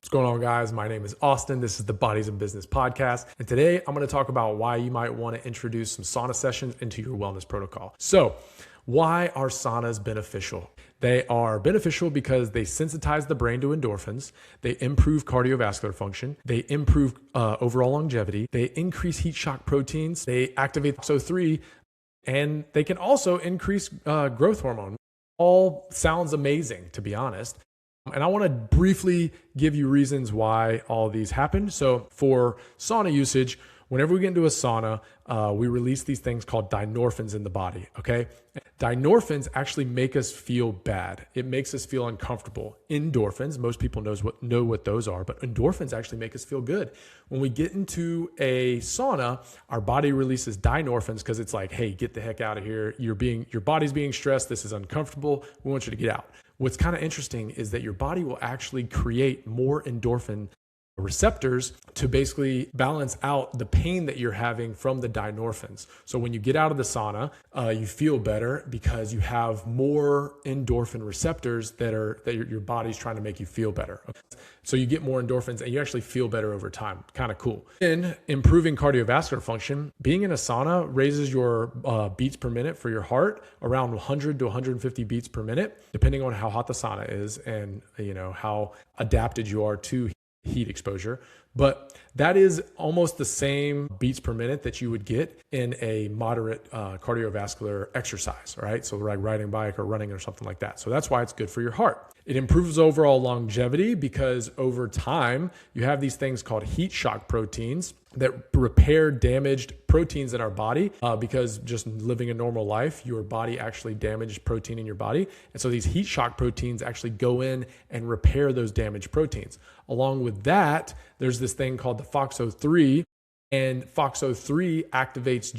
What's going on, guys? My name is Austin. This is the Bodies in Business podcast. And today I'm going to talk about why you might want to introduce some sauna sessions into your wellness protocol. So, why are saunas beneficial? They are beneficial because they sensitize the brain to endorphins. They improve cardiovascular function. They improve overall longevity. They increase heat shock proteins. They activate FOXO3, and they can also increase growth hormone. All sounds amazing, to be honest. And I want to briefly give you reasons why all these happen. So for sauna usage, whenever we get into a sauna, we release these things called dynorphins in the body, okay? Dynorphins actually make us feel bad. It makes us feel uncomfortable. Endorphins, most people know what those are, but endorphins actually make us feel good. When we get into a sauna, our body releases dynorphins because it's like, hey, get the heck out of here. Your body's being stressed. This is uncomfortable. We want you to get out. What's kind of interesting is that your body will actually create more endorphin receptors to basically balance out the pain that you're having from the dynorphins. So when you get out of the sauna, you feel better because you have more endorphin receptors that your body's trying to make you feel better. So you get more endorphins and you actually feel better over time. Kind of cool. In improving cardiovascular function, being in a sauna raises your beats per minute for your heart around 100 to 150 beats per minute, depending on how hot the sauna is and how adapted you are to heat exposure. But that is almost the same beats per minute that you would get in a moderate cardiovascular exercise, right? So like riding a bike or running or something like that. So that's why it's good for your heart. It improves overall longevity because over time, you have these things called heat shock proteins that repair damaged proteins in our body because just living a normal life, your body actually damaged protein in your body. And so these heat shock proteins actually go in and repair those damaged proteins. Along with that, there's this thing called the FOXO3, and FOXO3 activates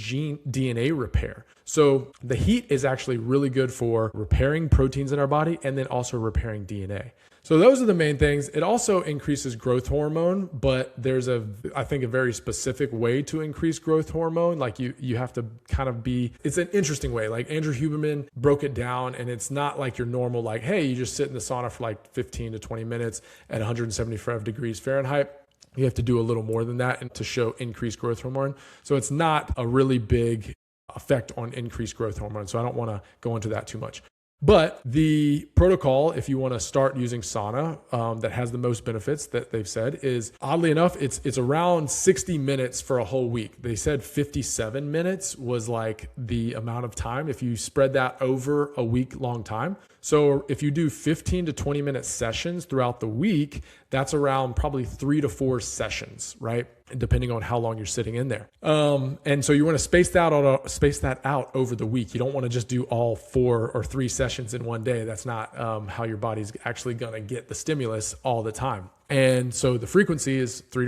DNA repair. So the heat is actually really good for repairing proteins in our body and then also repairing DNA. So those are the main things. It also increases growth hormone, but there's I think a very specific way to increase growth hormone. Like you have to kind of it's an interesting way. Like Andrew Huberman broke it down, and it's not like your normal, like, hey, you just sit in the sauna for like 15 to 20 minutes at 175 degrees Fahrenheit. You have to do a little more than that to show increased growth hormone. So it's not a really big effect on increased growth hormone. So I don't want to go into that too much. But the protocol, if you want to start using sauna, that has the most benefits that they've said is, oddly enough, it's around 60 minutes for a whole week. They said 57 minutes was like the amount of time if you spread that over a week long time. So if you do 15 to 20 minute sessions throughout the week, that's around probably 3 to 4 sessions, right? Depending on how long you're sitting in there. And so you want to space that out over the week. You don't want to just do all 4 or 3 sessions in one day. That's not how your body's actually going to get the stimulus all the time. And so the frequency is 3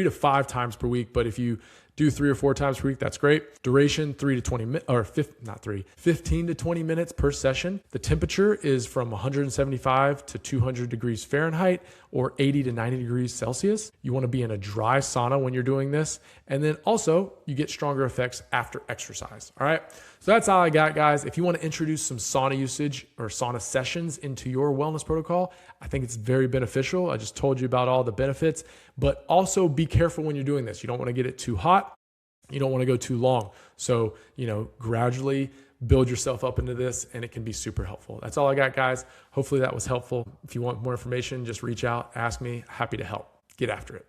to 5 times per week. But if you do 3 or 4 times per week, that's great. Duration 15 to 20 minutes per session. The temperature is from 175 to 200 degrees Fahrenheit or 80 to 90 degrees Celsius. You want to be in a dry sauna when you're doing this. And then also you get stronger effects after exercise. All right. So that's all I got, guys. If you want to introduce some sauna usage or sauna sessions into your wellness protocol, I think it's very beneficial. I just told you about all the benefits, but also be careful when you're doing this. You don't want to get it too hot. You don't want to go too long. So, gradually build yourself up into this, and it can be super helpful. That's all I got, guys. Hopefully that was helpful. If you want more information, just reach out, ask me. Happy to help. Get after it.